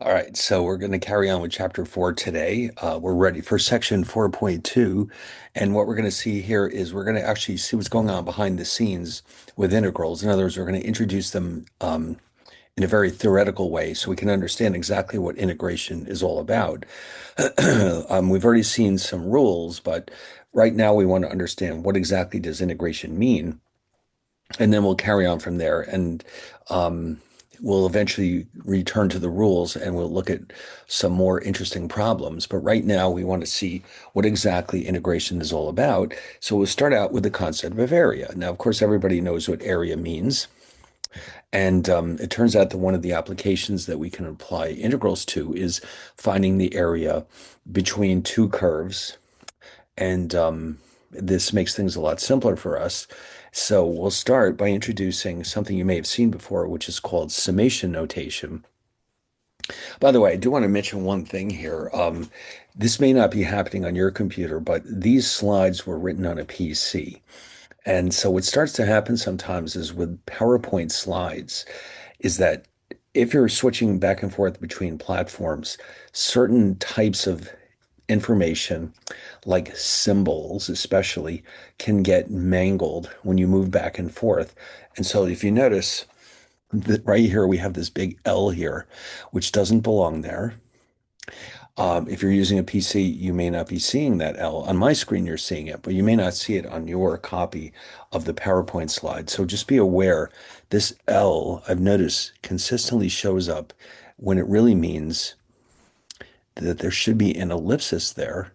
All right, so we're going to carry on with chapter 4 today. We're ready for section 4.2. And what we're going to see here is we're going to actually see what's going on behind the scenes with integrals. In other words, we're going to introduce them in a very theoretical way so we can understand exactly what integration is all about. We've already seen some rules, but right now we want to understand what exactly does integration mean, and then we'll carry on from there. And we'll eventually return to the rules and we'll look at some more interesting problems. But right now, we want to see what exactly integration is all about. So we'll start out with the concept of area. Now, of course, everybody knows what area means. And it turns out that one of the applications that we can apply integrals to is finding the area between two curves, and this makes things a lot simpler for us. So we'll start by introducing something you may have seen before, which is called summation notation. By the way, I do want to mention one thing here. This may not be happening on your computer, but these slides were written on a PC. And so what starts to happen sometimes is with PowerPoint slides is that if you're switching back and forth between platforms, certain types of information, like symbols especially, can get mangled when you move back and forth. And so if you notice that right here, we have this big L here, which doesn't belong there. If you're using a PC, you may not be seeing that L. On my screen, you're seeing it, but you may not see it on your copy of the PowerPoint slide. So just be aware this L, I've noticed, consistently shows up when it really means that there should be an ellipsis there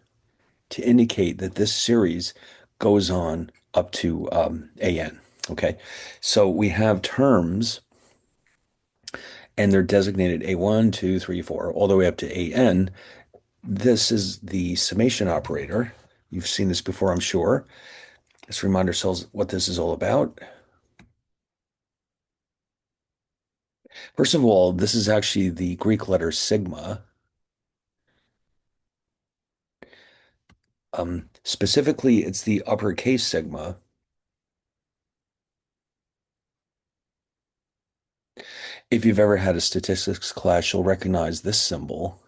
to indicate that this series goes on up to AN. Okay, so we have terms and they're designated A1, 2, 3, 4, all the way up to AN. This is the summation operator. You've seen this before, I'm sure. Let's remind ourselves what this is all about. First of all, this is actually the Greek letter sigma. Specifically, it's the uppercase sigma. If you've ever had a statistics class, you'll recognize this symbol.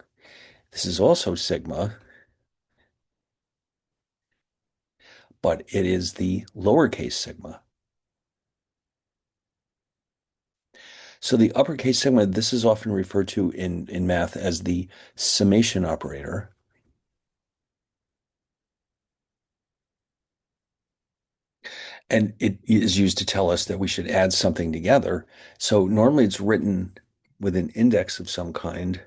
This is also sigma, but it is the lowercase sigma. So the uppercase sigma, this is often referred to in math as the summation operator. And it is used to tell us that we should add something together. So normally it's written with an index of some kind.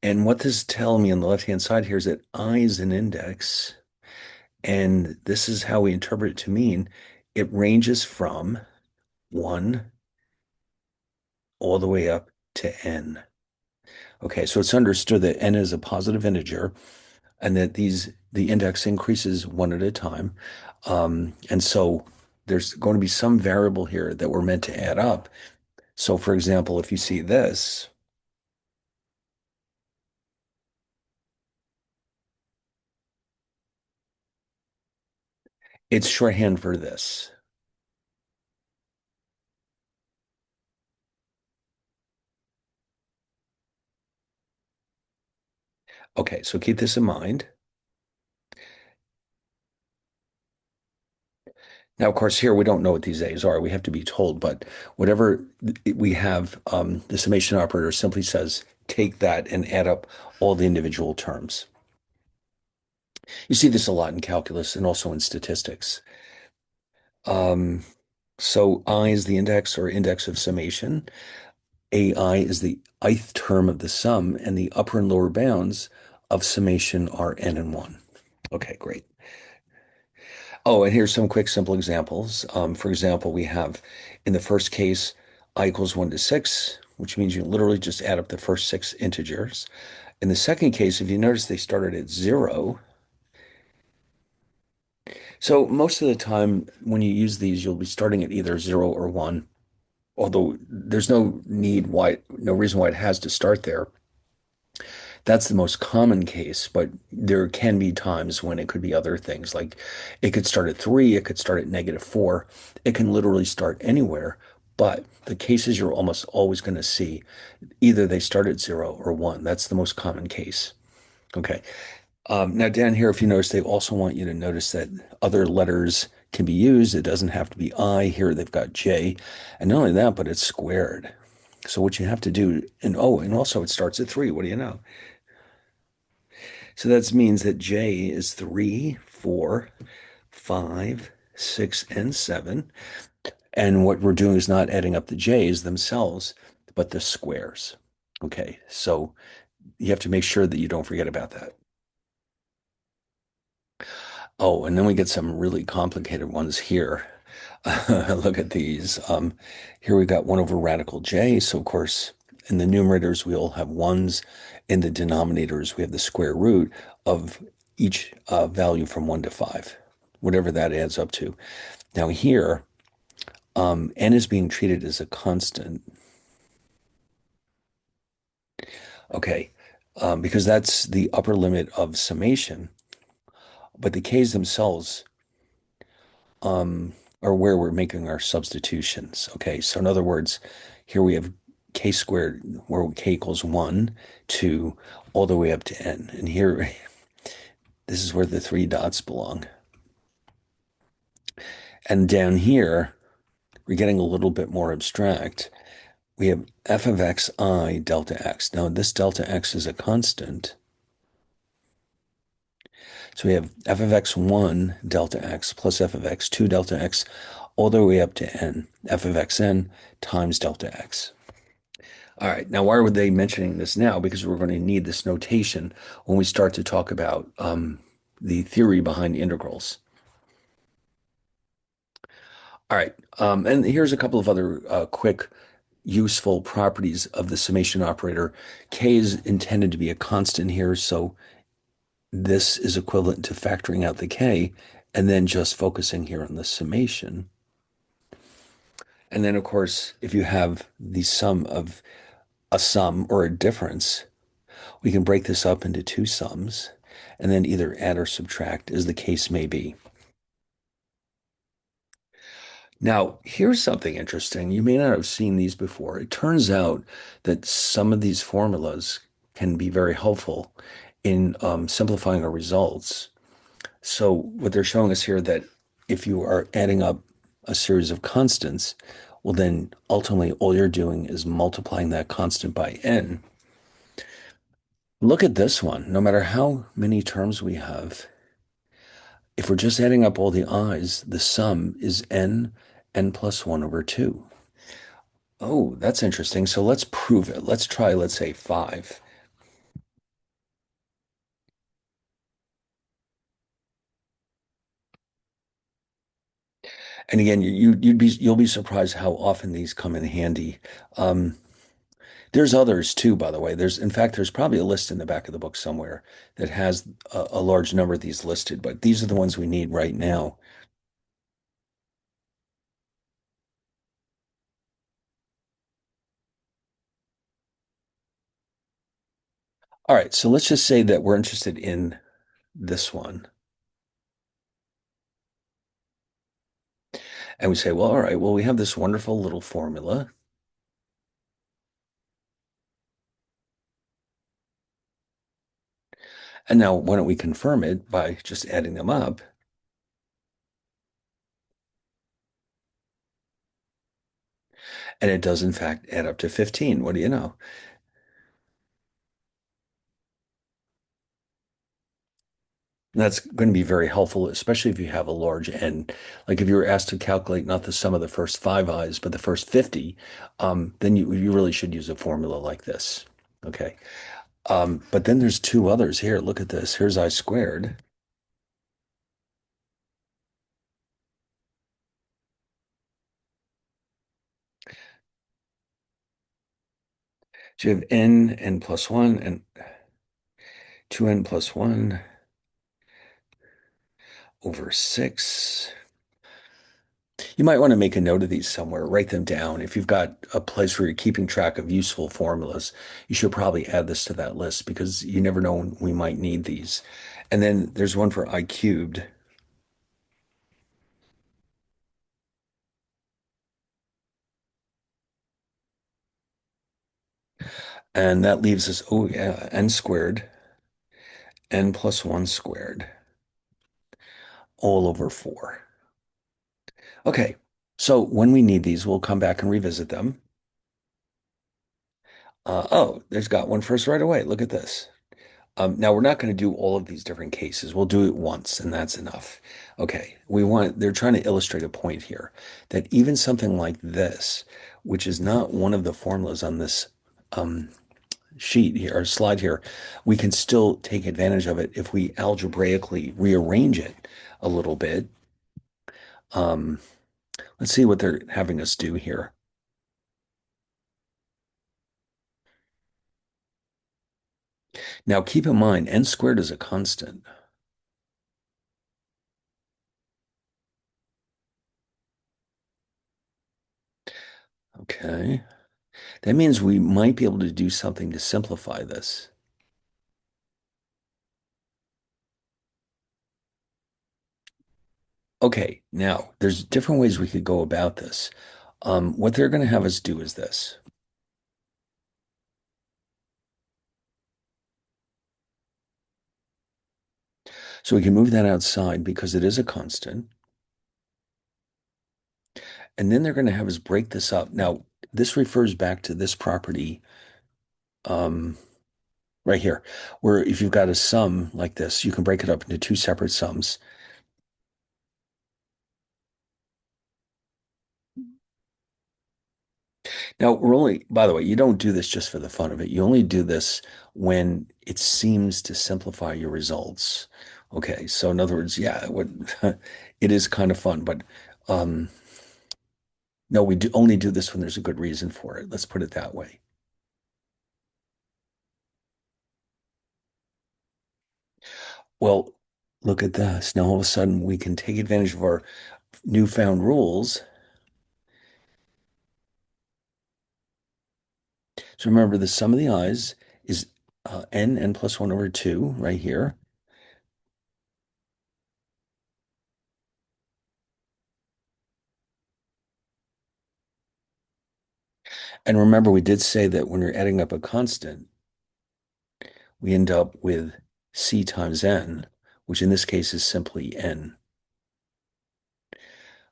And what this is telling me on the left-hand side here is that I is an index. And this is how we interpret it to mean it ranges from 1 all the way up to n. Okay, so it's understood that n is a positive integer and that the index increases one at a time. And so there's going to be some variable here that we're meant to add up. So for example, if you see this, it's shorthand for this. Okay, so keep this in mind. Now, of course, here we don't know what these A's are. We have to be told, but whatever we have, the summation operator simply says, take that and add up all the individual terms. You see this a lot in calculus and also in statistics. Um, so I is the index or index of summation. AI is the ith term of the sum, and the upper and lower bounds of summation are n and 1. Okay, great. Oh, and here's some quick, simple examples. For example, we have in the first case, I equals 1 to 6, which means you literally just add up the first 6 integers. In the second case, if you notice, they started at 0. So most of the time, when you use these, you'll be starting at either 0 or 1, although there's no reason why it has to start there. That's the most common case, but there can be times when it could be other things. Like it could start at 3, it could start at -4. It can literally start anywhere, But the cases you're almost always going to see, either they start at 0 or 1. That's the most common case. Okay. Now down here, if you notice, they also want you to notice that other letters can be used. It doesn't have to be I. Here they've got J. And not only that, but it's squared. So what you have to do, and oh, and also it starts at 3. What do you know? So that means that J is 3, 4, 5, 6, and 7. And what we're doing is not adding up the J's themselves, but the squares. Okay, so you have to make sure that you don't forget about that. Oh, and then we get some really complicated ones here. Look at these. Here we got 1 over radical J. So, of course, in the numerators, we all have ones. In the denominators, we have the square root of each value from 1 to 5, whatever that adds up to. Now, here, n is being treated as a constant. Okay, because that's the upper limit of summation, but the k's themselves um, are where we're making our substitutions. Okay, so in other words, here we have k squared, where k equals 1, 2, all the way up to n. And here, this is where the 3 dots belong. And down here, we're getting a little bit more abstract. We have f of x I delta x. Now, this delta x is a constant. So we have f of x1 delta x plus f of x2 delta x all the way up to n, f of xn times delta x. All right, now why are they mentioning this now? Because we're going to need this notation when we start to talk about the theory behind integrals. All right, and here's a couple of other quick useful properties of the summation operator. K is intended to be a constant here, so this is equivalent to factoring out the K and then just focusing here on the summation. And then, of course, if you have the sum of a sum or a difference, we can break this up into two sums and then either add or subtract as the case may be. Now, here's something interesting. You may not have seen these before. It turns out that some of these formulas can be very helpful in simplifying our results. So what they're showing us here that if you are adding up a series of constants, well, then ultimately all you're doing is multiplying that constant by n. Look at this one. No matter how many terms we have, if we're just adding up all the i's, the sum is n plus 1 over 2. Oh, that's interesting. So let's prove it. Let's try, let's say 5. And again, you'll be surprised how often these come in handy. Um, there's others too, by the way. In fact, there's probably a list in the back of the book somewhere that has a large number of these listed, but these are the ones we need right now. All right, so let's just say that we're interested in this one. And we say, well, all right, well, we have this wonderful little formula. And now why don't we confirm it by just adding them up? And it does, in fact, add up to 15. What do you know? And that's going to be very helpful, especially if you have a large n. Like if you were asked to calculate not the sum of the first 5 i's, but the first 50, then you really should use a formula like this. Okay. But then there's two others here. Look at this. Here's I squared. So you have n plus 1 and 2n plus 1 over 6. You might want to make a note of these somewhere, write them down. If you've got a place where you're keeping track of useful formulas, you should probably add this to that list because you never know when we might need these. And then there's one for I cubed. And that leaves us, oh yeah, n squared, n plus 1 squared, all over 4. Okay, so when we need these, we'll come back and revisit them. Oh, there's got one for us right away. Look at this. Now we're not going to do all of these different cases. We'll do it once, and that's enough. Okay, they're trying to illustrate a point here that even something like this, which is not one of the formulas on this um, sheet here or slide here, we can still take advantage of it if we algebraically rearrange it a little bit. Um, let's see what they're having us do here. Now keep in mind, n squared is a constant. Okay. That means we might be able to do something to simplify this. Okay, now there's different ways we could go about this. What they're going to have us do is this. So we can move that outside because it is a constant. And then they're going to have us break this up. Now, this refers back to this property um, right here, where if you've got a sum like this, you can break it up into two separate sums. Now, by the way, you don't do this just for the fun of it. You only do this when it seems to simplify your results. Okay, so in other words, yeah, it is kind of fun, but um, no, we do only do this when there's a good reason for it. Let's put it that way. Well, look at this. Now all of a sudden we can take advantage of our newfound rules. So remember, the sum of the i's is n plus 1 over 2 right here. And remember, we did say that when you're adding up a constant, we end up with c times n, which in this case is simply n.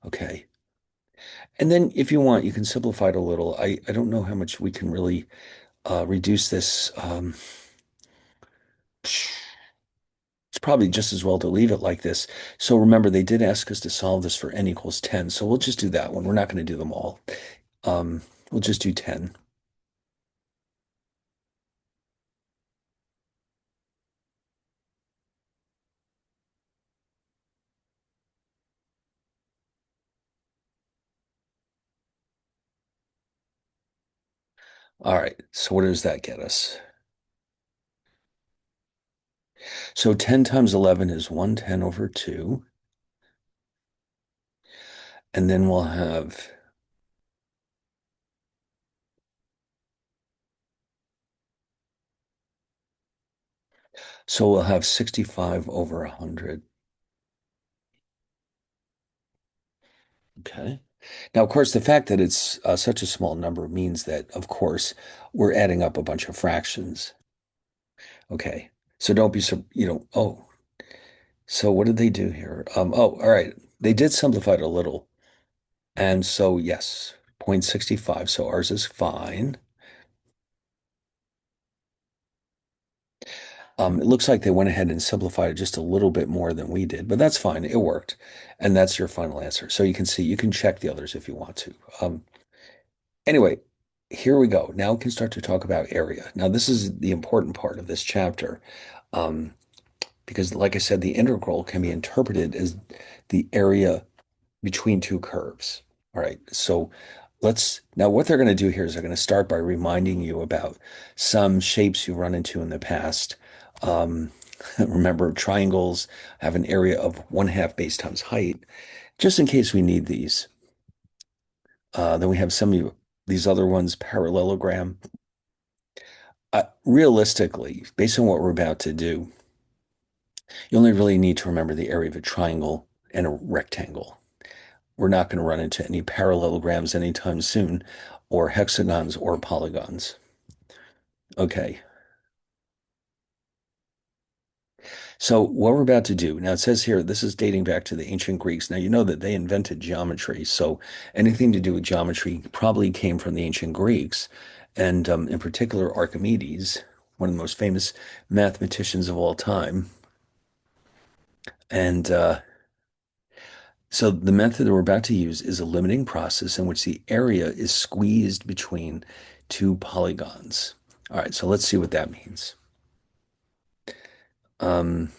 Okay. And then if you want, you can simplify it a little. I don't know how much we can really reduce this. It's probably just as well to leave it like this. So remember, they did ask us to solve this for n equals 10. So we'll just do that one. We're not going to do them all. Um, we'll just do 10. All right. So what does that get us? So 10 times 11 is 110 over 2. And then we'll have, so we'll have 65 over 100. Okay. Now, of course, the fact that it's such a small number means that, of course, we're adding up a bunch of fractions. Okay. So don't be so, oh, so what did they do here? Oh, all right. They did simplify it a little. And so, yes, 0.65. So ours is fine. It looks like they went ahead and simplified it just a little bit more than we did, but that's fine. It worked. And that's your final answer. So you can see, you can check the others if you want to. Anyway, here we go. Now we can start to talk about area. Now, this is the important part of this chapter. Um, because like I said, the integral can be interpreted as the area between two curves. All right, so now what they're going to do here is they're going to start by reminding you about some shapes you've run into in the past. Um, remember, triangles have an area of 1/2 base times height, just in case we need these. Then we have some of these other ones, parallelogram. Realistically, based on what we're about to do, you only really need to remember the area of a triangle and a rectangle. We're not going to run into any parallelograms anytime soon, or hexagons or polygons. Okay. So what we're about to do now, it says here, this is dating back to the ancient Greeks. Now, you know that they invented geometry. So anything to do with geometry probably came from the ancient Greeks. And in particular, Archimedes, one of the most famous mathematicians of all time. And so the method that we're about to use is a limiting process in which the area is squeezed between two polygons. All right, so let's see what that means. Um,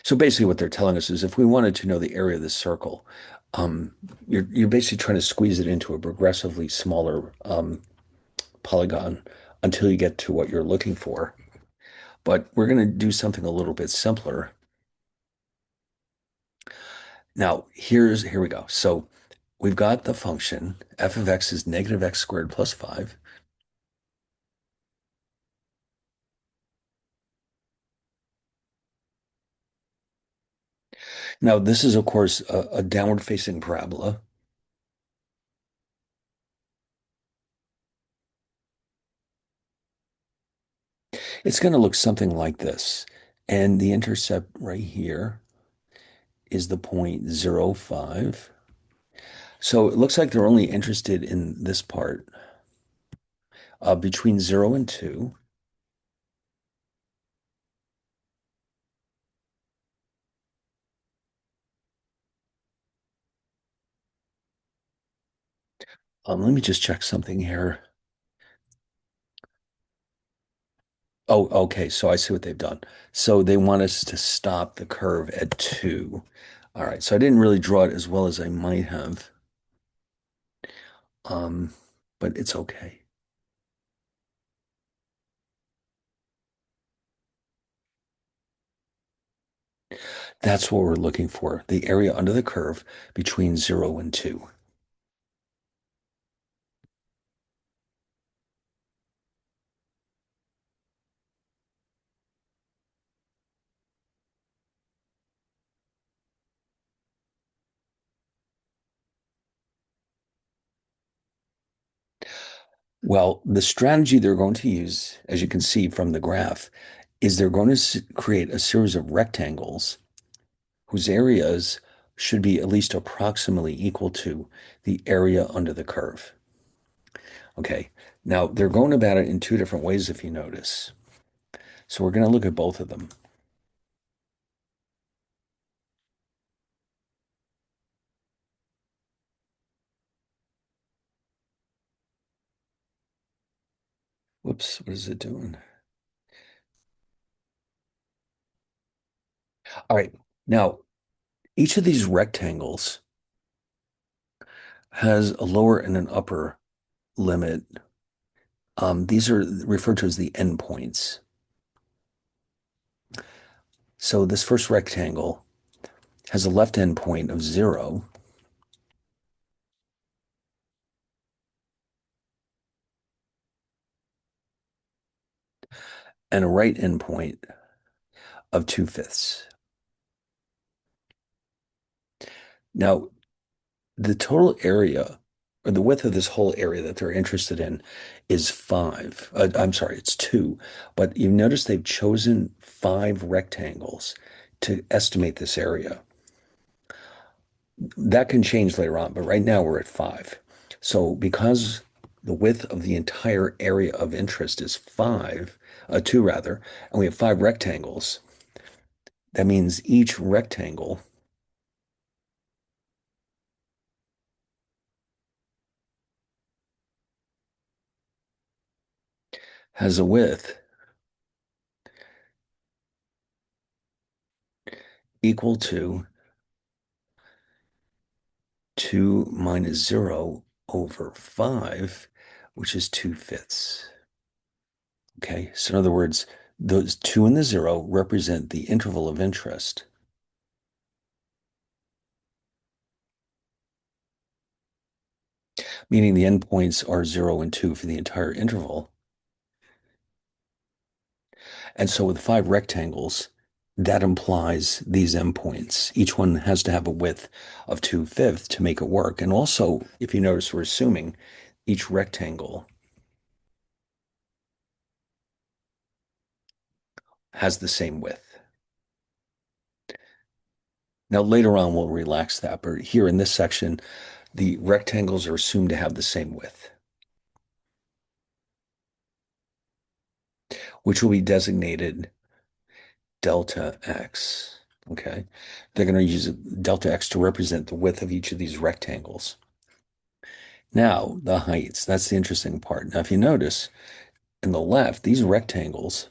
So basically, what they're telling us is if we wanted to know the area of the circle, um, you're basically trying to squeeze it into a progressively smaller polygon until you get to what you're looking for. But we're going to do something a little bit simpler. Now, here we go. So we've got the function f of x is negative x squared plus 5. Now, this is, of course, a downward facing parabola. It's going to look something like this. And the intercept right here is the point 0, 0.05. So it looks like they're only interested in this part between 0 and 2. Let me just check something here. Oh, okay. So I see what they've done. So they want us to stop the curve at 2. All right. So I didn't really draw it as well as I might have, um, but it's okay. That's what we're looking for, the area under the curve between 0 and 2. Well, the strategy they're going to use, as you can see from the graph, is they're going to create a series of rectangles whose areas should be at least approximately equal to the area under the curve. Okay, now they're going about it in two different ways, if you notice. So we're going to look at both of them. Whoops, what is it doing? All right, now each of these rectangles has a lower and an upper limit. These are referred to as the endpoints. So this first rectangle has a left endpoint of 0 and a right endpoint of 2/5. Now, the total area or the width of this whole area that they're interested in is 5. I'm sorry, it's 2. But you notice they've chosen 5 rectangles to estimate this area. That can change later on, but right now we're at 5. So because the width of the entire area of interest is 2 rather, and we have 5 rectangles, that means each rectangle has a width equal to 2 minus 0 over 5, which is 2/5. Okay, so in other words, those 2 and the 0 represent the interval of interest, meaning the endpoints are 0 and 2 for the entire interval. And so with 5 rectangles, that implies these endpoints. Each one has to have a width of 2/5 to make it work. And also, if you notice, we're assuming each rectangle has the same width. Now, later on, we'll relax that, but here in this section, the rectangles are assumed to have the same width, which will be designated delta x. Okay. They're going to use delta x to represent the width of each of these rectangles. Now, the heights. That's the interesting part. Now, if you notice, in the left, these rectangles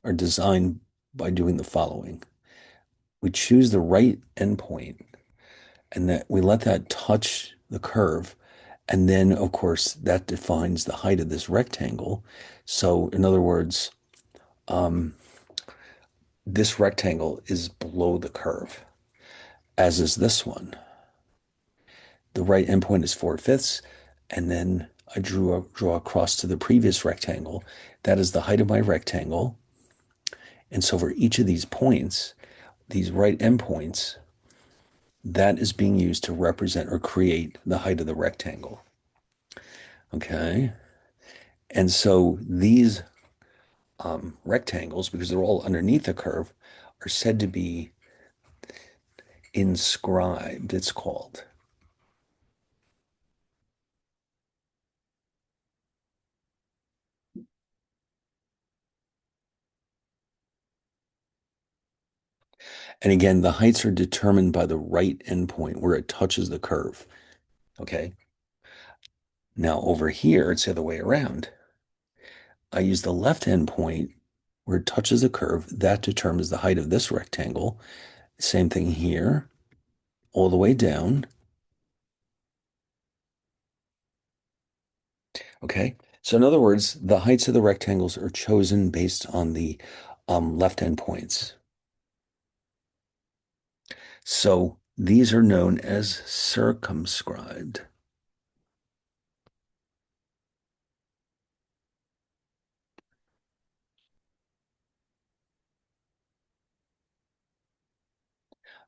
are designed by doing the following. We choose the right endpoint and that we let that touch the curve. And then, of course, that defines the height of this rectangle. So, in other words, um, this rectangle is below the curve, as is this one. The right endpoint is 4/5, and then I draw across to the previous rectangle. That is the height of my rectangle. And so for each of these points, these right endpoints, that is being used to represent or create the height of the rectangle. Okay. And so these rectangles, because they're all underneath the curve, are said to be inscribed, it's called. And again, the heights are determined by the right endpoint where it touches the curve. Okay. Now over here, it's the other way around. I use the left endpoint where it touches the curve. That determines the height of this rectangle. Same thing here, all the way down. Okay. So in other words, the heights of the rectangles are chosen based on the left endpoints. So these are known as circumscribed.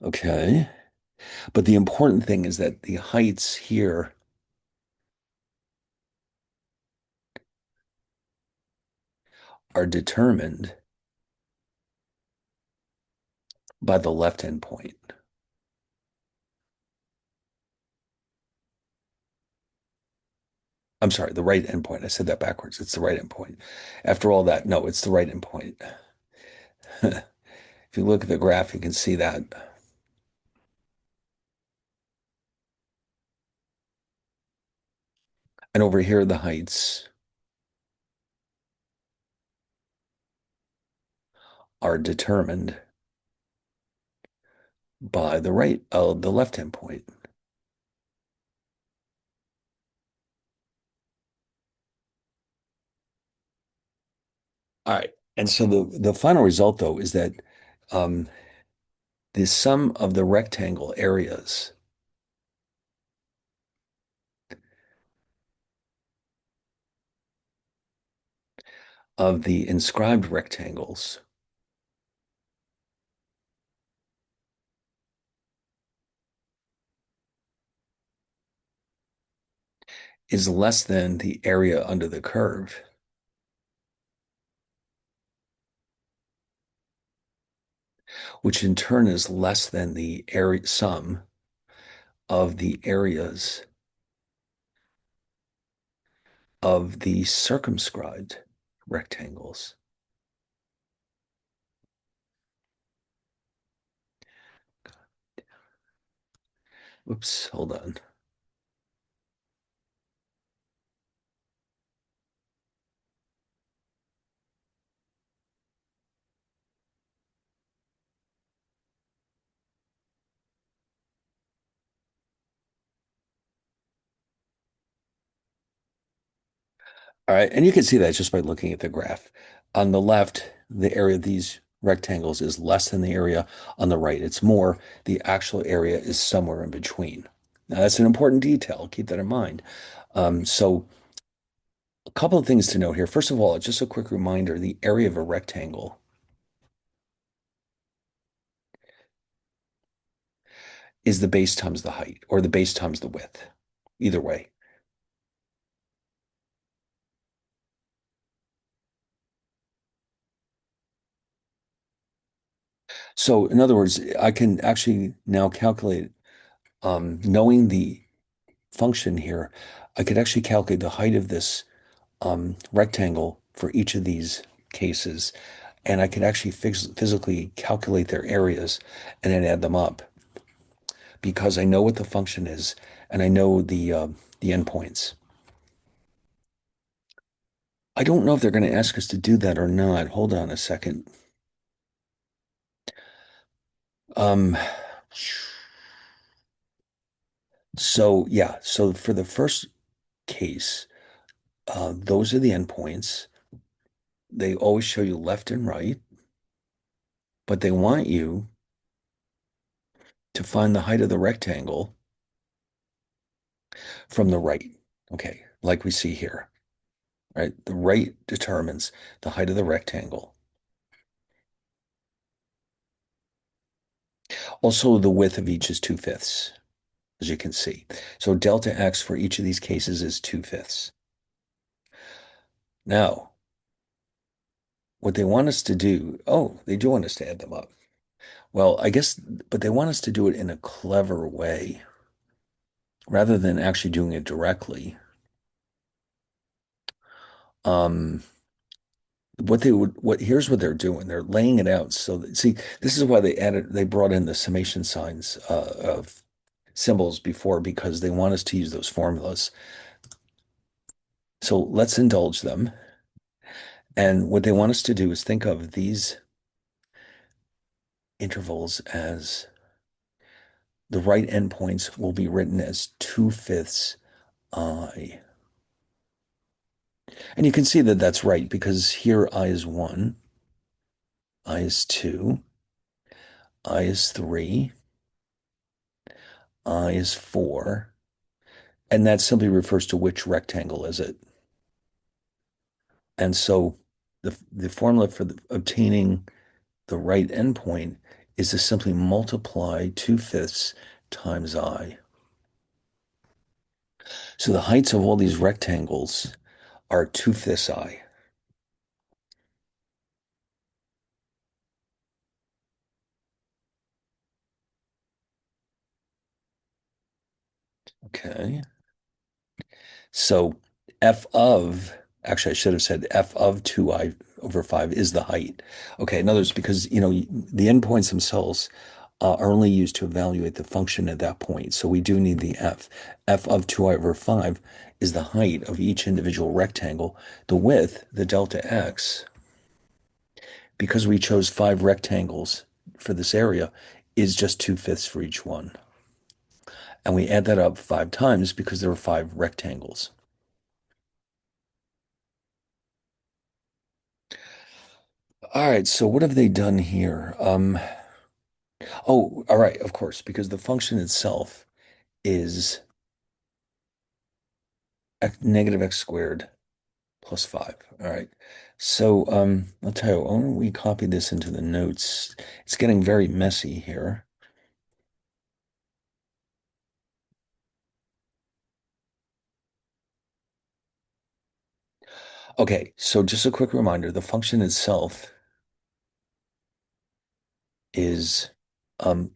Okay. But the important thing is that the heights here are determined by the left endpoint. I'm sorry, the right endpoint. I said that backwards. It's the right endpoint. After all that, no, it's the right endpoint. If you look at the graph, you can see that. And over here, the heights are determined by the left endpoint. All right. And so the final result, though, is that um, the sum of the rectangle areas of the inscribed rectangles is less than the area under the curve, which in turn is less than the area sum of the areas of the circumscribed rectangles. Oops, hold on. All right, and you can see that just by looking at the graph. On the left, the area of these rectangles is less than the area on the right. It's more. The actual area is somewhere in between. Now, that's an important detail. Keep that in mind. So a couple of things to note here. First of all, just a quick reminder, the area of a rectangle is the base times the height, or the base times the width. Either way. So in other words, I can actually now calculate, knowing the function here, I could actually calculate the height of this rectangle for each of these cases, and I could actually physically calculate their areas and then add them up because I know what the function is and I know the endpoints. I don't know if they're going to ask us to do that or not. Hold on a second. Um, so yeah, so for the first case, those are the endpoints. They always show you left and right, but they want you to find the height of the rectangle from the right. Okay, like we see here, right? The right determines the height of the rectangle. Also, the width of each is 2/5, as you can see. So delta x for each of these cases is 2/5. Now, what they want us to do, oh, they do want us to add them up. Well, I guess, but they want us to do it in a clever way rather than actually doing it directly. Um, here's what they're doing. They're laying it out. So that, see, this is why they brought in the summation signs of symbols before because they want us to use those formulas. So let's indulge them. And what they want us to do is think of these intervals as the right endpoints will be written as 2/5 I. And you can see that that's right because here I is 1, I is 2, I is 3, I is 4, and that simply refers to which rectangle is it. And so the formula for obtaining the right endpoint is to simply multiply 2/5 times I. So the heights of all these rectangles are 2/5 I. Okay. So f of, actually, I should have said f of 2I over 5 is the height. Okay, in other words, because, the endpoints themselves are only used to evaluate the function at that point. So we do need the f. F of 2I over 5 is the height of each individual rectangle. The width, the delta x, because we chose 5 rectangles for this area, is just 2/5 for each one. And we add that up 5 times because there are 5 rectangles. All right, so what have they done here? Oh, all right, of course, because the function itself is negative x squared plus 5. All right. So I'll tell you, why don't we copy this into the notes? It's getting very messy here. Okay, so just a quick reminder, the function itself is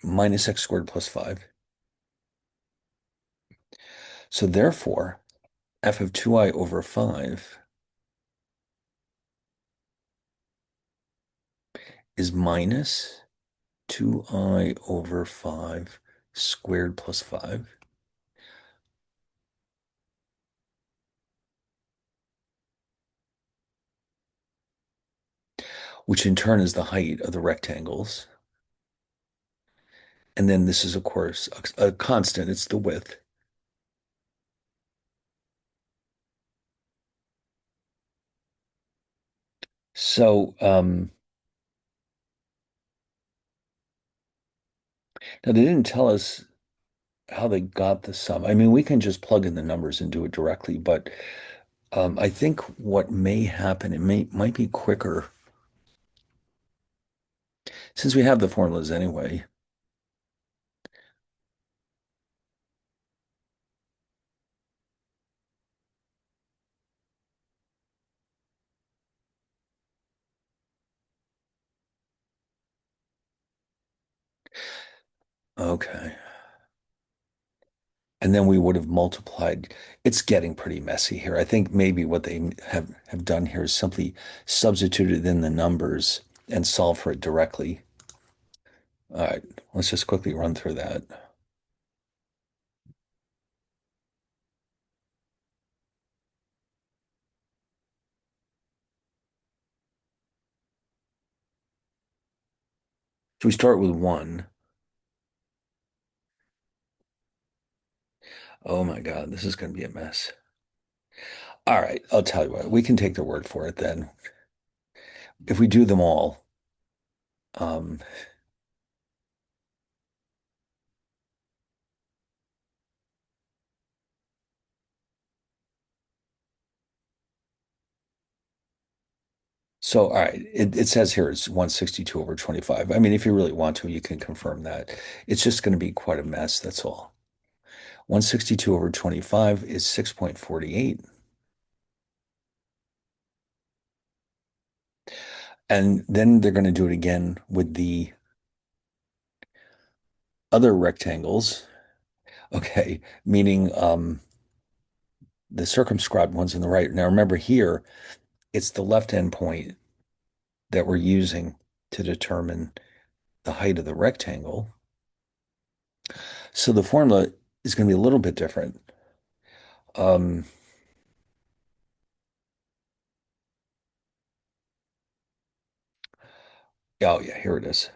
minus x squared plus 5. So therefore, f of 2I over 5 is minus 2I over 5 squared plus 5, which in turn is the height of the rectangles. And then this is, of course, a constant. It's the width. So now they didn't tell us how they got the sum. I mean, we can just plug in the numbers and do it directly, but I think what may happen, might be quicker since we have the formulas anyway. Okay. And then we would have multiplied. It's getting pretty messy here. I think maybe what they have done here is simply substituted in the numbers and solve for it directly. All right, let's just quickly run through that. So we start with 1. Oh my God, this is going to be a mess. All right, I'll tell you what, we can take their word for it then. If we do them all, um, so all right, it says here it's 162 over 25. I mean, if you really want to, you can confirm that. It's just going to be quite a mess, that's all. 162 over 25 is 6.48. And then they're going to do it again with the other rectangles. Okay, meaning the circumscribed ones on the right. Now remember here, it's the left end point that we're using to determine the height of the rectangle. So the formula is going to be a little bit different. Um, oh yeah, here it is.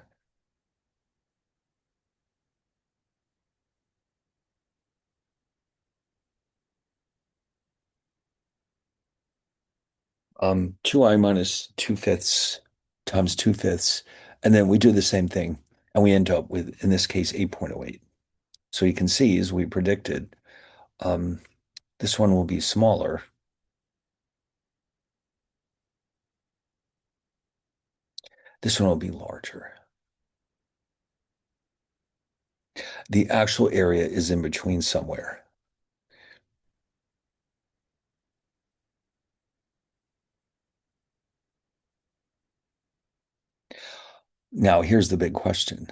2i minus 2/5 times 2/5. And then we do the same thing. And we end up with, in this case, 8.08. So you can see, as we predicted, um, this one will be smaller. This one will be larger. The actual area is in between somewhere. Now, here's the big question.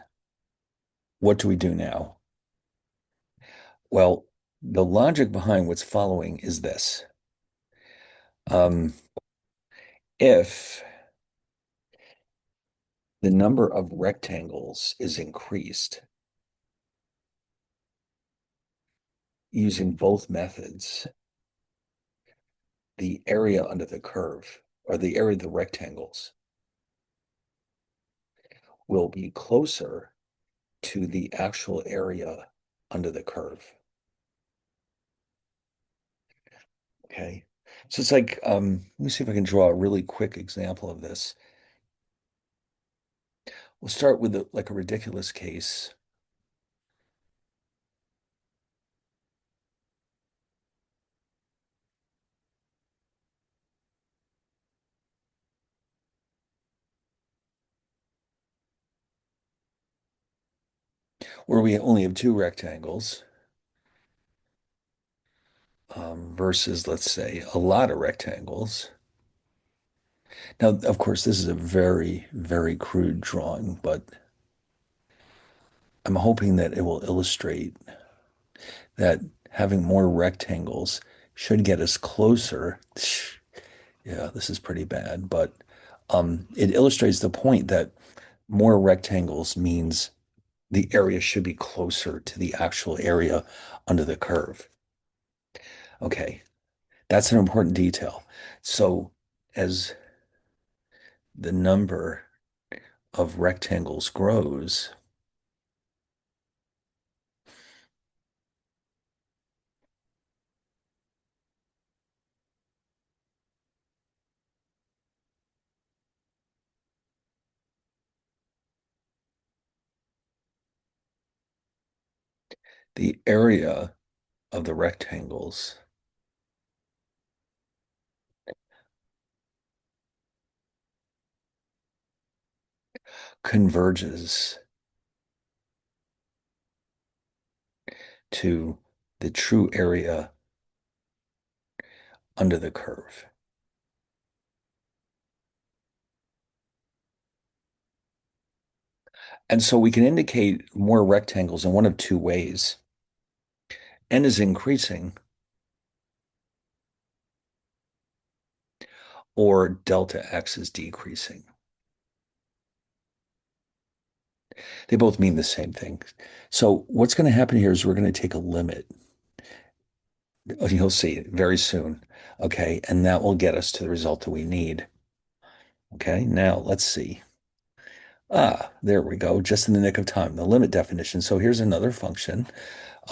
What do we do now? Well, the logic behind what's following is this. Um, if the number of rectangles is increased using both methods, the area under the curve, or the area of the rectangles, will be closer to the actual area under the curve. Okay. So it's like, let me see if I can draw a really quick example of this. We'll start with like a ridiculous case. Where we only have two rectangles, versus, let's say, a lot of rectangles. Now, of course, this is a very, very crude drawing, but I'm hoping that it will illustrate that having more rectangles should get us closer. Yeah, this is pretty bad, but it illustrates the point that more rectangles means the area should be closer to the actual area under the curve. Okay, that's an important detail. So as the number of rectangles grows, the area of the rectangles converges to the true area under the curve. And so we can indicate more rectangles in one of two ways. N is increasing or delta X is decreasing. They both mean the same thing. So what's going to happen here is we're going to take a limit. You'll see very soon. Okay. And that will get us to the result that we need. Okay. Now let's see. Ah, there we go. Just in the nick of time, the limit definition. So here's another function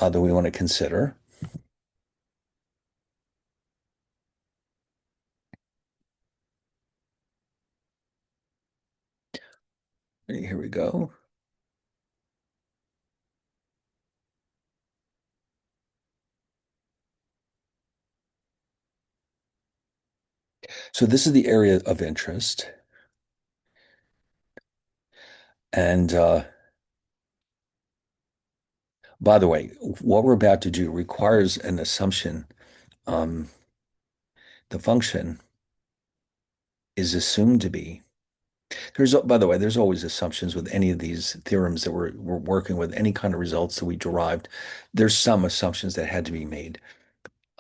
that we want to consider. Here we go. So this is the area of interest. And by the way, what we're about to do requires an assumption. Um, the function is assumed to be. By the way, there's always assumptions with any of these theorems that we're working with, any kind of results that we derived. There's some assumptions that had to be made.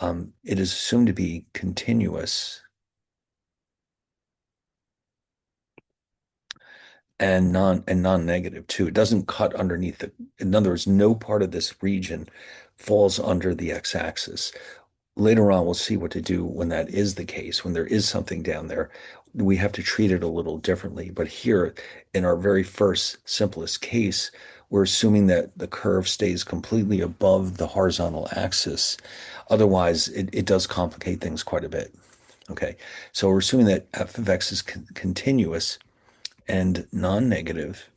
It is assumed to be continuous and non-negative too. It doesn't cut underneath it. In other words, no part of this region falls under the x-axis. Later on, we'll see what to do when that is the case, when there is something down there. We have to treat it a little differently. But here, in our very first simplest case, we're assuming that the curve stays completely above the horizontal axis. Otherwise, it does complicate things quite a bit. Okay, so we're assuming that f of x is continuous and non-negative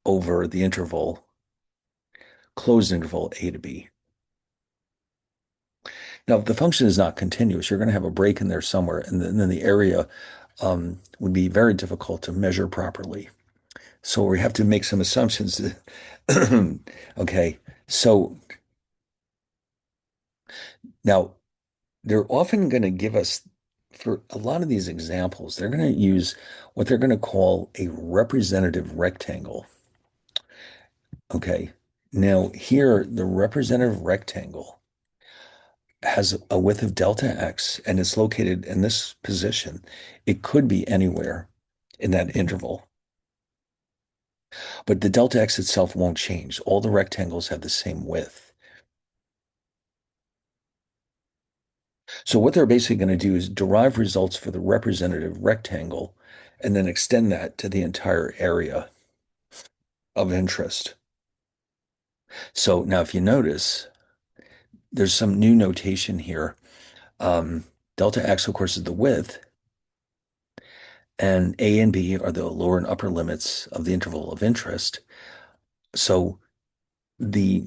over the interval, closed interval a to b. Now, if the function is not continuous, you're going to have a break in there somewhere, and then the area would be very difficult to measure properly. So we have to make some assumptions. Okay, so now they're often going to give us, for a lot of these examples, they're going to use what they're going to call a representative rectangle. Okay, now here, the representative rectangle has a width of delta x and it's located in this position. It could be anywhere in that interval, but the delta x itself won't change. All the rectangles have the same width. So what they're basically going to do is derive results for the representative rectangle and then extend that to the entire area of interest. So now if you notice, there's some new notation here. Delta x, of course, is the width, and a and b are the lower and upper limits of the interval of interest. So the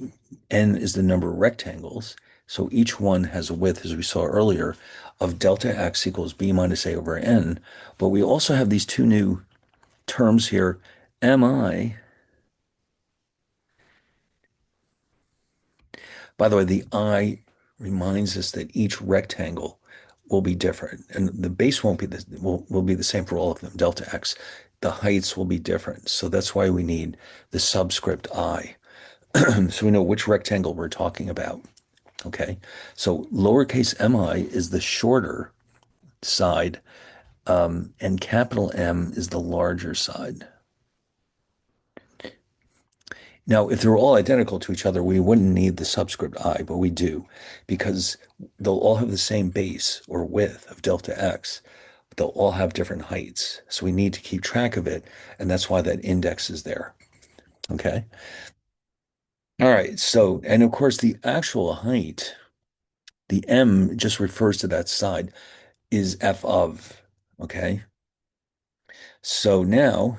n is the number of rectangles. So each one has a width, as we saw earlier, of delta x equals b minus a over n. But we also have these two new terms here, mi. By the way, the I reminds us that each rectangle will be different, and the base won't be will be the same for all of them, delta x. The heights will be different. So that's why we need the subscript I. So we know which rectangle we're talking about. Okay. So lowercase mi is the shorter side, and capital M is the larger side. Now, if they were all identical to each other, we wouldn't need the subscript I, but we do because they'll all have the same base or width of delta x, but they'll all have different heights. So we need to keep track of it, and that's why that index is there. Okay. All right. So, and of course, the actual height, the M just refers to that side, is f of. Okay. So now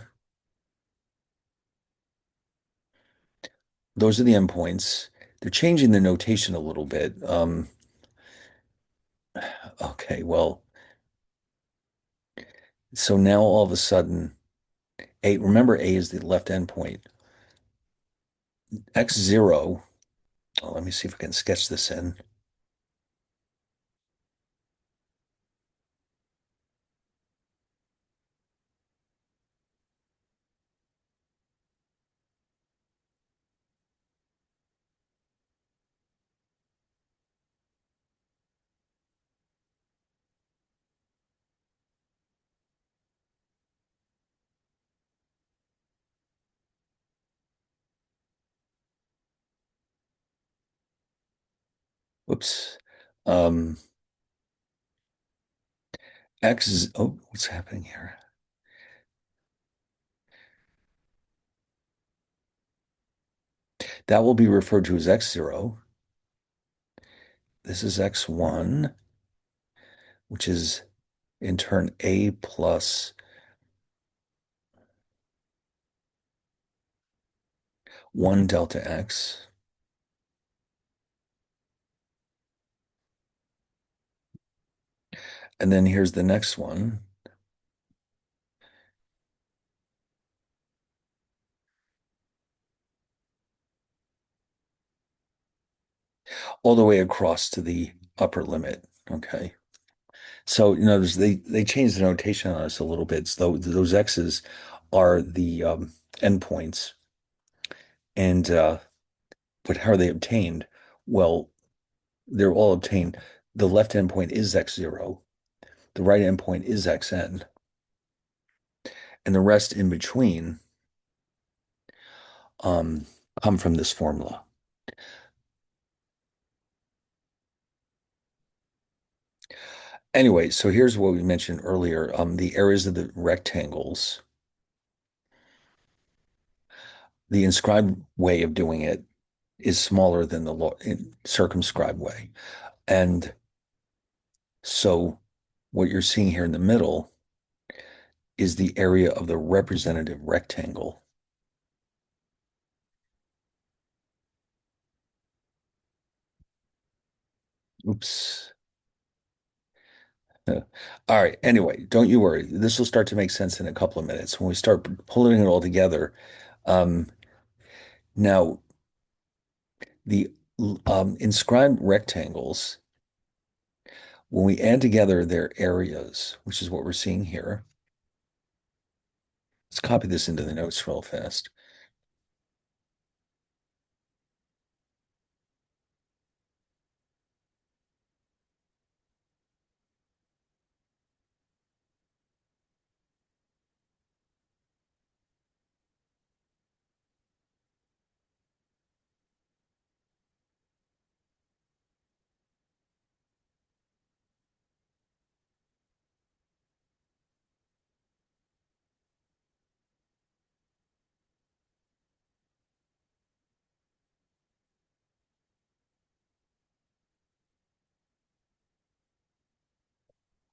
those are the endpoints. They're changing the notation a little bit. Okay, well, so now all of a sudden, remember A is the left endpoint. X0, oh, let me see if I can sketch this in. Whoops. Um, X is, oh, what's happening here? That will be referred to as X0. This is X1, which is in turn A plus 1 delta X. And then here's the next one, all the way across to the upper limit. Okay. So, they changed the notation on us a little bit. So those X's are the endpoints. And but how are they obtained? Well, they're all obtained. The left endpoint is X0, the right endpoint is Xn, and the rest in between um, come from this formula. Anyway, so here's what we mentioned earlier. The areas of the rectangles, the inscribed way of doing it is smaller than the circumscribed way. And so what you're seeing here in the middle is the area of the representative rectangle. Oops. All right. Anyway, don't you worry. This will start to make sense in a couple of minutes when we start pulling it all together. Um, now, the inscribed rectangles, when we add together their areas, which is what we're seeing here, let's copy this into the notes real fast.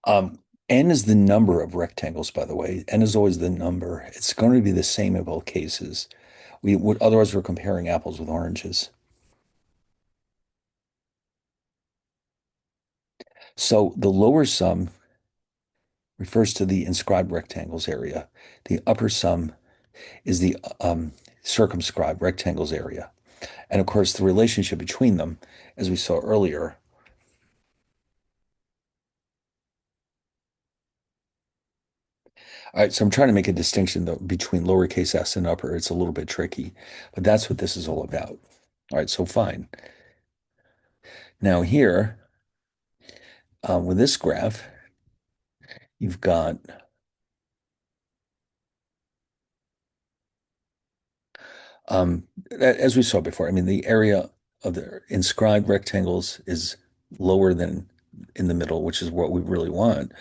Um, N is the number of rectangles, by the way. N is always the number. It's going to be the same in both cases. We would otherwise we're comparing apples with oranges. So the lower sum refers to the inscribed rectangles area. The upper sum is the circumscribed rectangles area. And of course, the relationship between them, as we saw earlier. All right, so I'm trying to make a distinction though between lowercase s and upper. It's a little bit tricky, but that's what this is all about. All right, so fine. Now here, with this graph, you've got as we saw before, I mean, the area of the inscribed rectangles is lower than in the middle, which is what we really want.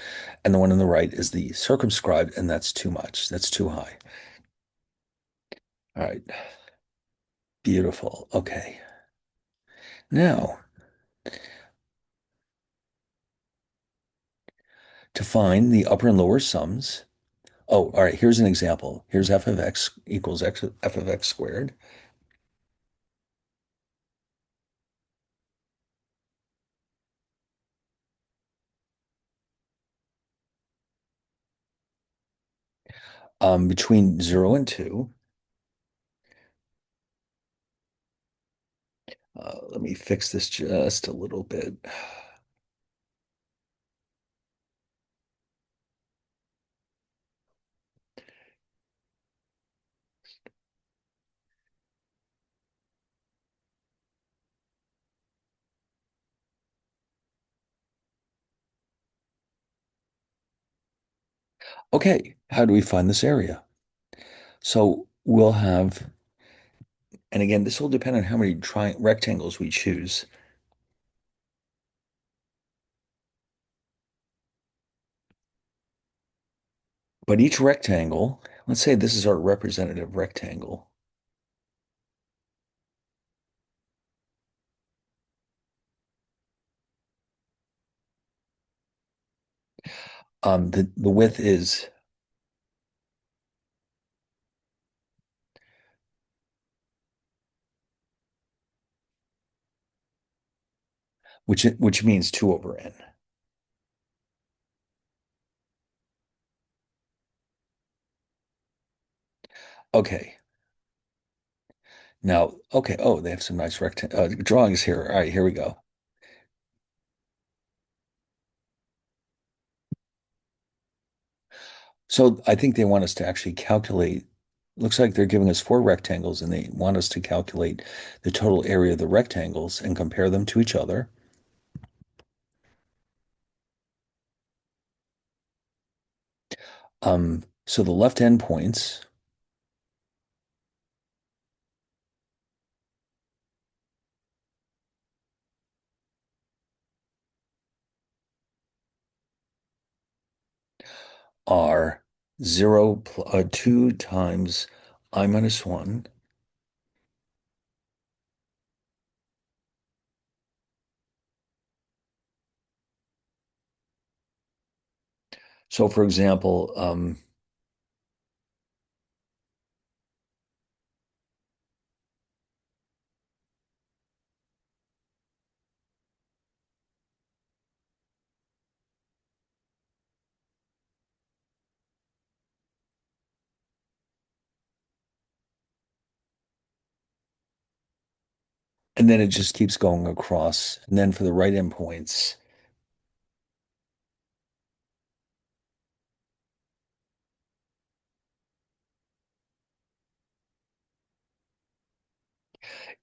And the one on the right is the circumscribed, and that's too much. That's too high. All right. Beautiful. Okay. Now, to find the upper and lower sums. Oh, all right. Here's an example. Here's f of x equals f of x squared. Between 0 and 2. Let me fix this just a little bit. Okay, how do we find this area? So we'll have, and again, this will depend on how many rectangles we choose. But each rectangle, let's say this is our representative rectangle. The width is, which means 2 over n. Okay. Now, okay. Oh, they have some nice drawings here. All right, here we go. So I think they want us to actually calculate. Looks like they're giving us 4 rectangles and they want us to calculate the total area of the rectangles and compare them to each other. So the left end points are 2 times I minus 1. So for example, and then it just keeps going across. And then for the right end points,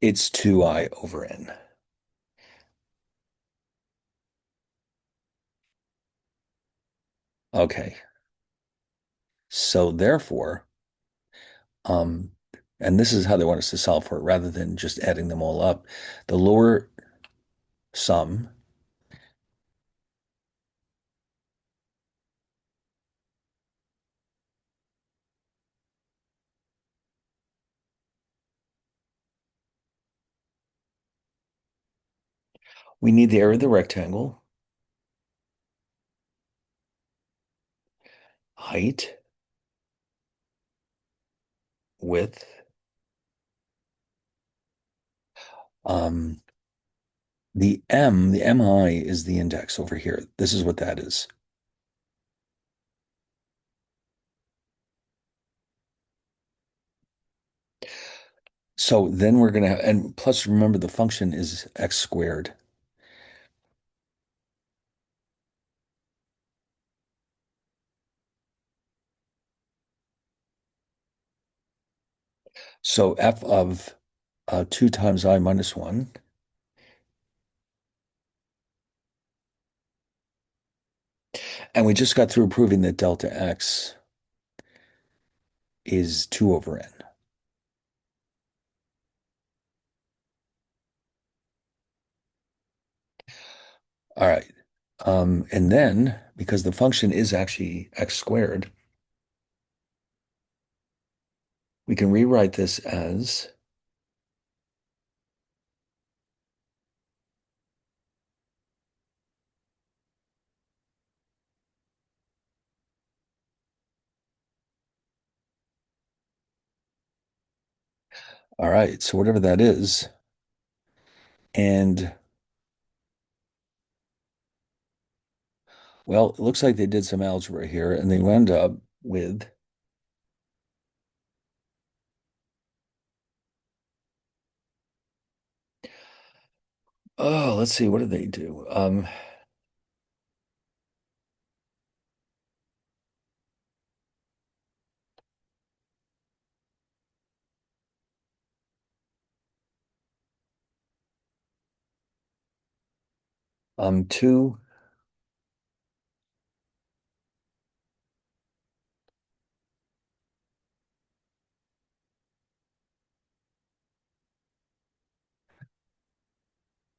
it's 2i over n. Okay. So therefore, um, and this is how they want us to solve for it rather than just adding them all up. The lower sum, we need the area of the rectangle, height, width, um, the MI is the index over here. This is what that is. So then we're going to have, and plus remember the function is x squared. So f of 2 times I minus 1. And we just got through proving that delta x is 2 over n. All right. And then, because the function is actually x squared, we can rewrite this as, all right, so whatever that is, and well, it looks like they did some algebra here and they wound up with, oh, let's see, what did they do? 2,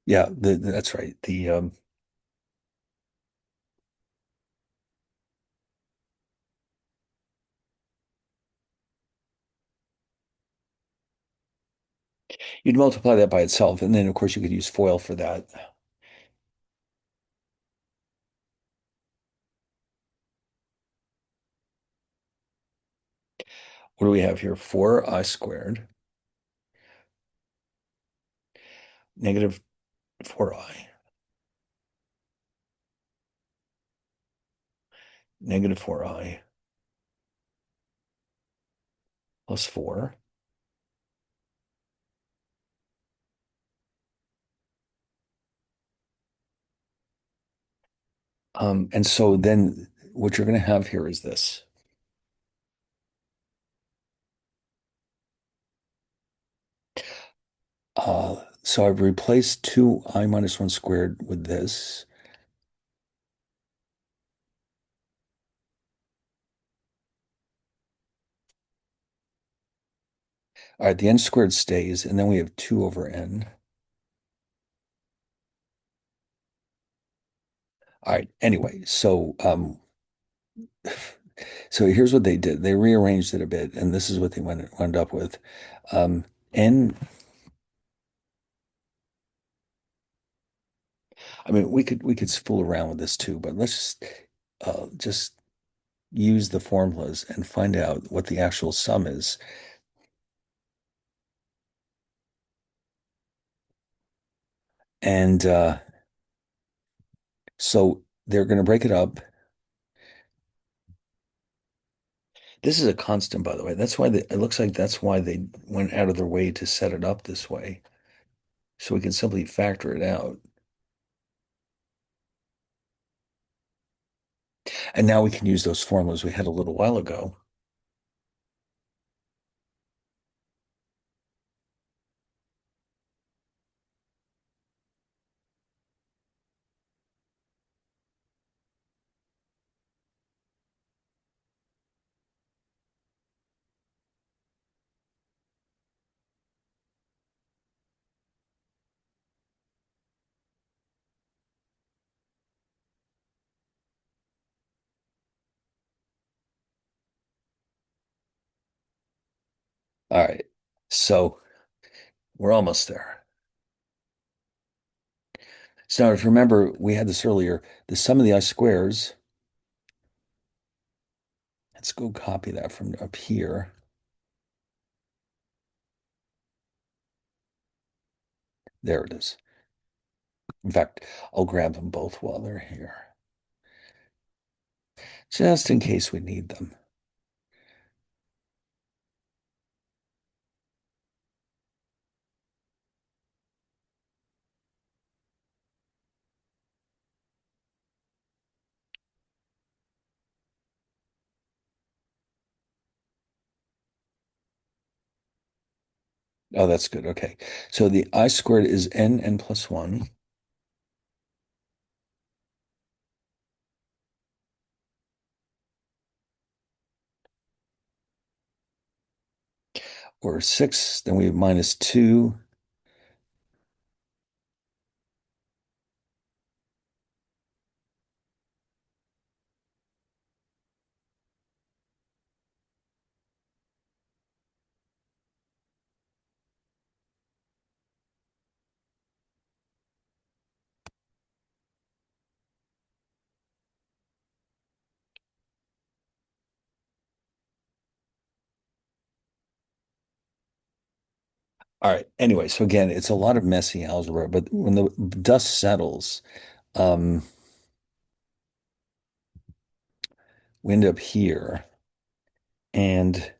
yeah, that's right. You'd multiply that by itself, and then of course you could use FOIL for that. What do we have here? 4i squared negative 4i negative 4i plus 4. And so then what you're going to have here is this. So I've replaced 2i minus 1 squared with this. All right, the n squared stays, and then we have 2 over n. All right, anyway, so here's what they did. They rearranged it a bit, and this is what they wound up with. Um, n, I mean, we could fool around with this too, but let's just use the formulas and find out what the actual sum is. And so they're going to break it up. This is a constant, by the way. That's why it looks like that's why they went out of their way to set it up this way. So we can simply factor it out. And now we can use those formulas we had a little while ago. All right. So we're almost there. So now if you remember, we had this earlier, the sum of the I squares, let's go copy that from up here. There it is. In fact, I'll grab them both while they're here, just in case we need them. Oh, that's good. Okay. So the I squared is n plus 1, or 6. Then we have minus 2. All right. Anyway, so again, it's a lot of messy algebra, but when the dust settles, um, we end up here. And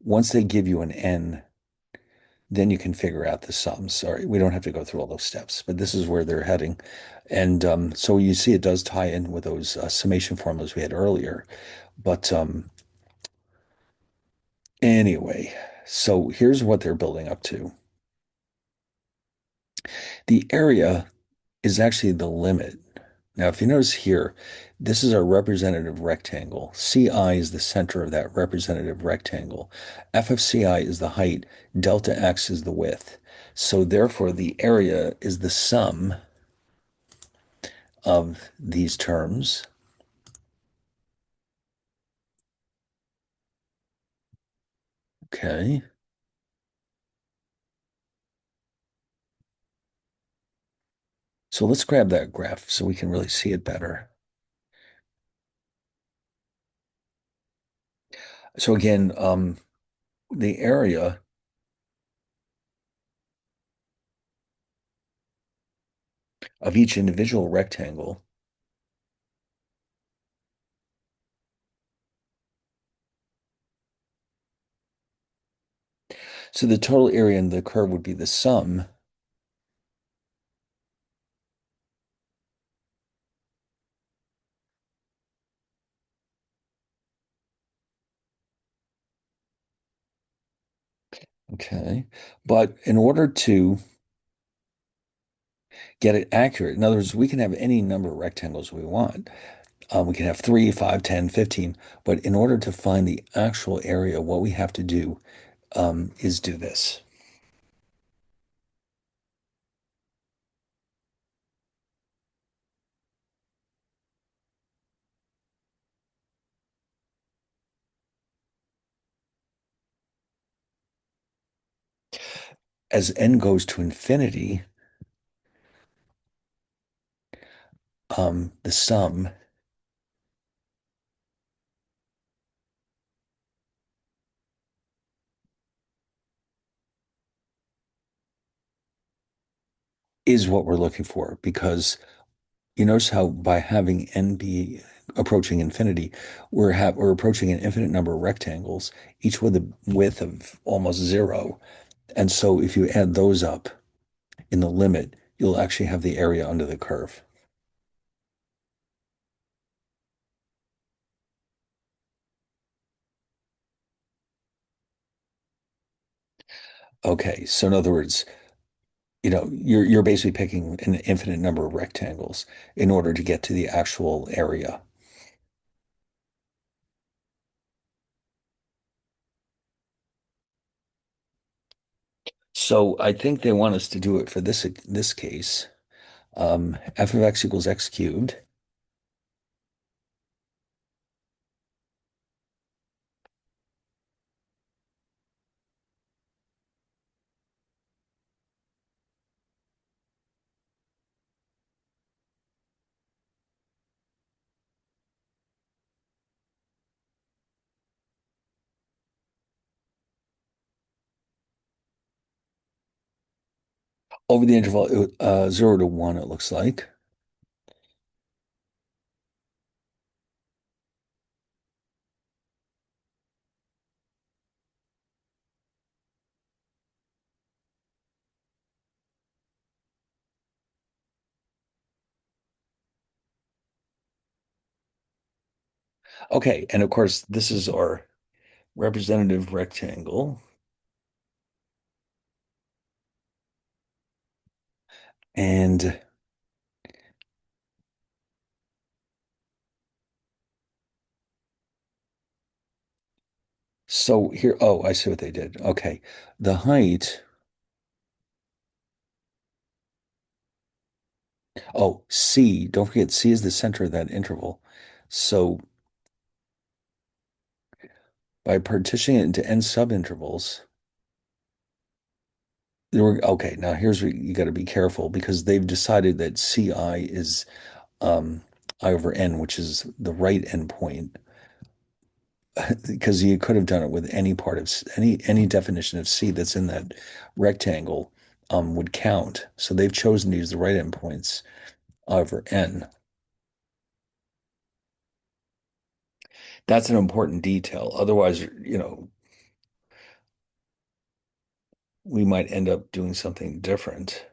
once they give you an n, then you can figure out the sums. Sorry, we don't have to go through all those steps, but this is where they're heading. And so you see it does tie in with those summation formulas we had earlier. But anyway, so here's what they're building up to. The area is actually the limit. Now, if you notice here, this is our representative rectangle. CI is the center of that representative rectangle. F of CI is the height. Delta X is the width. So therefore, the area is the sum of these terms. Okay. So let's grab that graph so we can really see it better. So again, the area of each individual rectangle, so the total area in the curve would be the sum. Okay. But in order to get it accurate, in other words, we can have any number of rectangles we want. We can have 3, 5, 10, 15. But in order to find the actual area, what we have to do is do this. As n goes to infinity, the sum is what we're looking for because you notice how by having n be approaching infinity, we're approaching an infinite number of rectangles, each with a width of almost zero. And so if you add those up in the limit, you'll actually have the area under the curve. Okay, so in other words, you're basically picking an infinite number of rectangles in order to get to the actual area. So I think they want us to do it for this case. F of x equals x cubed. Over the interval 0 to 1, it looks like. Okay, and of course, this is our representative rectangle. And so here, oh, I see what they did. Okay, the height, oh, C, don't forget, C is the center of that interval. So by partitioning it into n subintervals, okay, now here's where you got to be careful because they've decided that CI is I over n, which is the right endpoint, because you could have done it with any part of any definition of C that's in that rectangle would count. So they've chosen to use the right endpoints over n. That's an important detail. Otherwise, we might end up doing something different.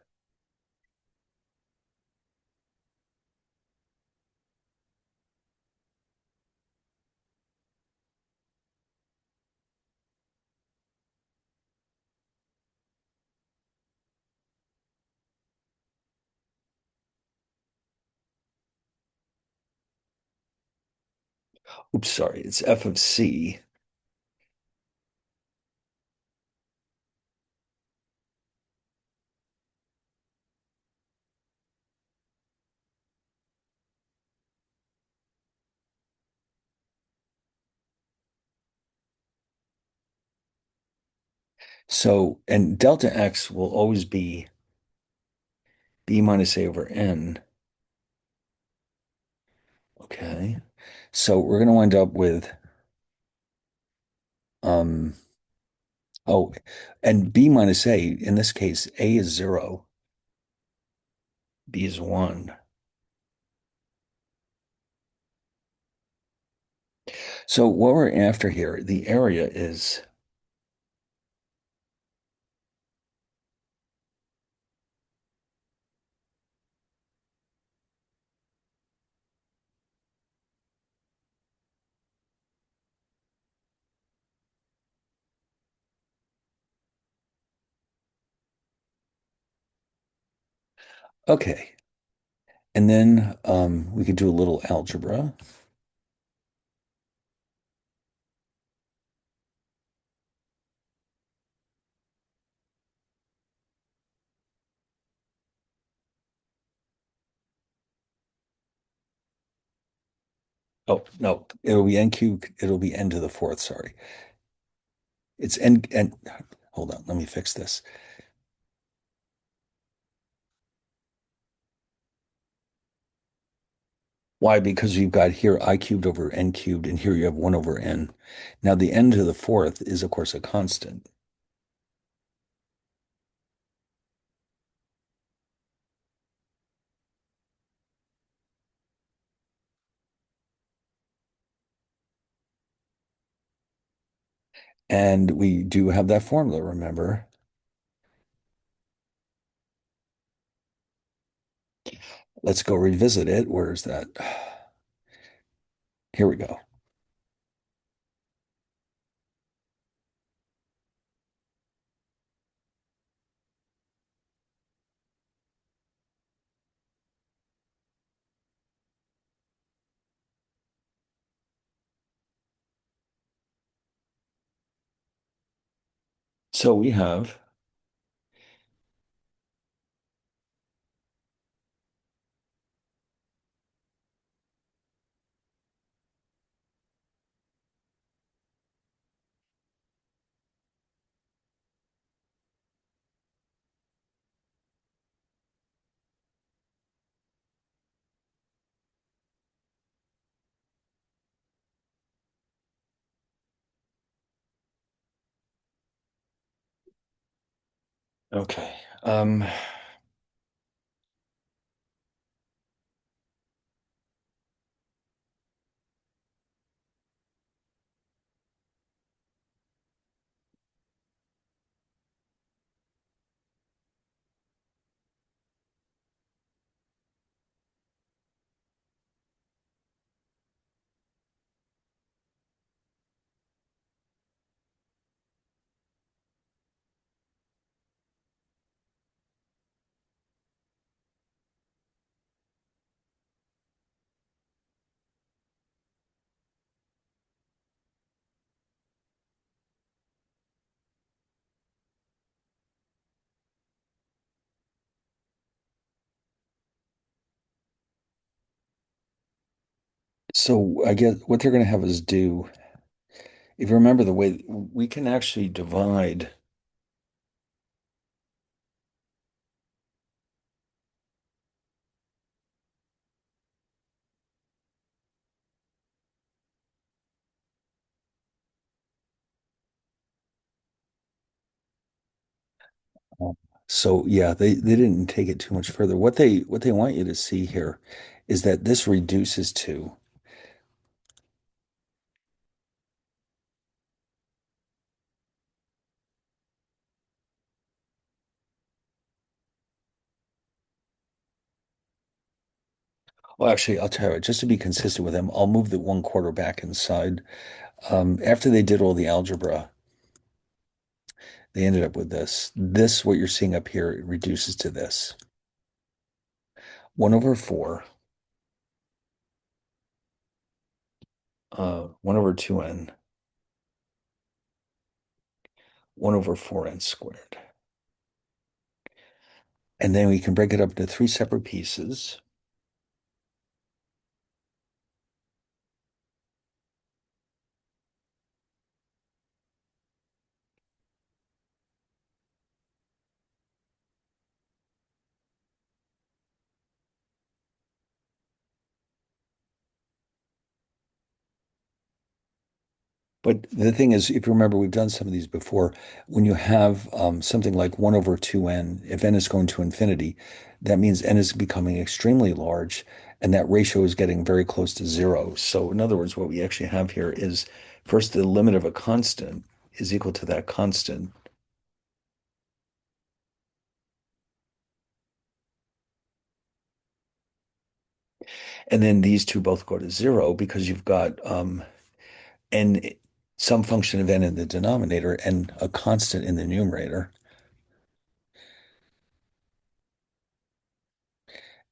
Oops, sorry, it's f of c. So, and delta x will always be B minus A over N. Okay. So we're going to wind up with, um, oh, and B minus A, in this case, A is 0, B is 1. So what we're after here, the area is, okay. And then we could do a little algebra. Oh, no, it'll be n cubed. It'll be n to the fourth. Sorry. It's n. Hold on. Let me fix this. Why? Because you've got here I cubed over n cubed, and here you have 1 over n. Now, the n to the fourth is, of course, a constant. And we do have that formula, remember? Let's go revisit it. Where is that? Here we go. So we have, okay. So I guess what they're going to have us do, if you remember the way we can actually divide. So yeah, they didn't take it too much further. What they want you to see here is that this reduces to, well, actually, I'll tell you, just to be consistent with them, I'll move the 1/4 back inside. After they did all the algebra, they ended up with this. This, what you're seeing up here, it reduces to this. 1 over 4, 1 over 2n, 1 over 4n squared. And then we can break it up into 3 separate pieces. But the thing is, if you remember, we've done some of these before. When you have something like 1 over 2n, if n is going to infinity, that means n is becoming extremely large, and that ratio is getting very close to zero. So, in other words, what we actually have here is first the limit of a constant is equal to that constant. And then these two both go to zero because you've got n, some function of n in the denominator and a constant in the numerator.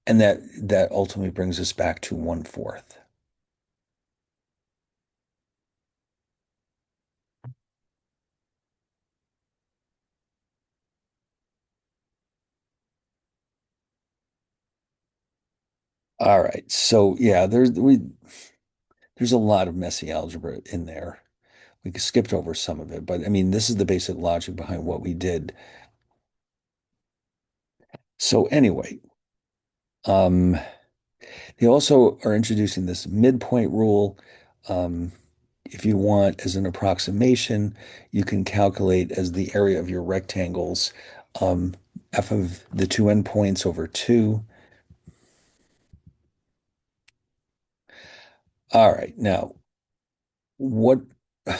And that ultimately brings us back to 1/4. All right. So yeah, there's a lot of messy algebra in there. We skipped over some of it, but I mean, this is the basic logic behind what we did. So anyway, um, they also are introducing this midpoint rule. Um, if you want as an approximation, you can calculate as the area of your rectangles, um, f of the two endpoints over two. All right, now what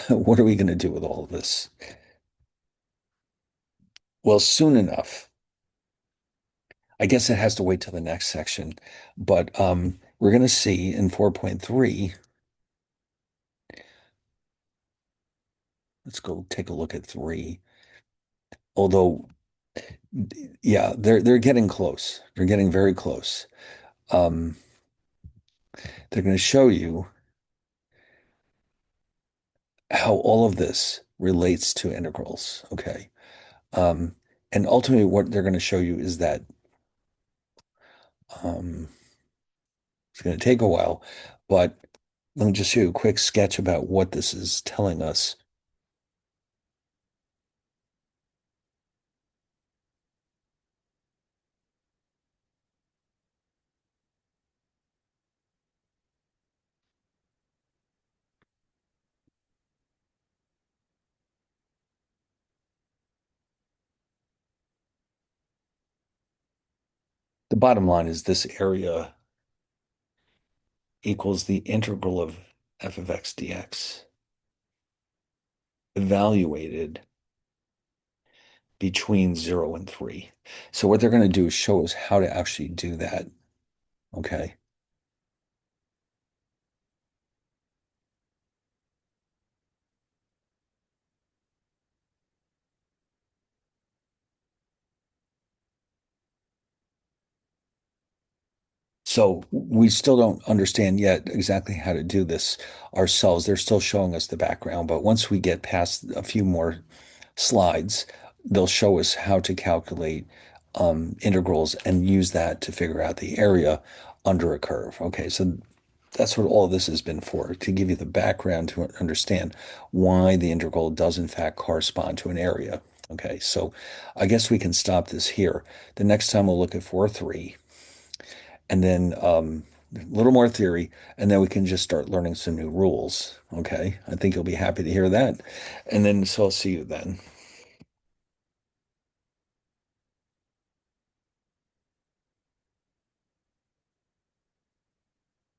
what are we going to do with all of this? Well, soon enough. I guess it has to wait till the next section, but we're going to see in 4.3. Let's go take a look at 3. Although, yeah, they're getting close. They're getting very close. Um, they're going to show you how all of this relates to integrals. Okay. Um, and ultimately, what they're going to show you is that um, it's going to take a while, but let me just show you a quick sketch about what this is telling us. The bottom line is this area equals the integral of f of x dx evaluated between 0 and 3. So what they're going to do is show us how to actually do that. Okay. So we still don't understand yet exactly how to do this ourselves. They're still showing us the background, but once we get past a few more slides, they'll show us how to calculate integrals and use that to figure out the area under a curve. Okay, so that's what all this has been for, to give you the background to understand why the integral does in fact correspond to an area. Okay, so I guess we can stop this here. The next time we'll look at 4.3 and then a little more theory, and then we can just start learning some new rules. Okay, I think you'll be happy to hear that. And then, so I'll see you then.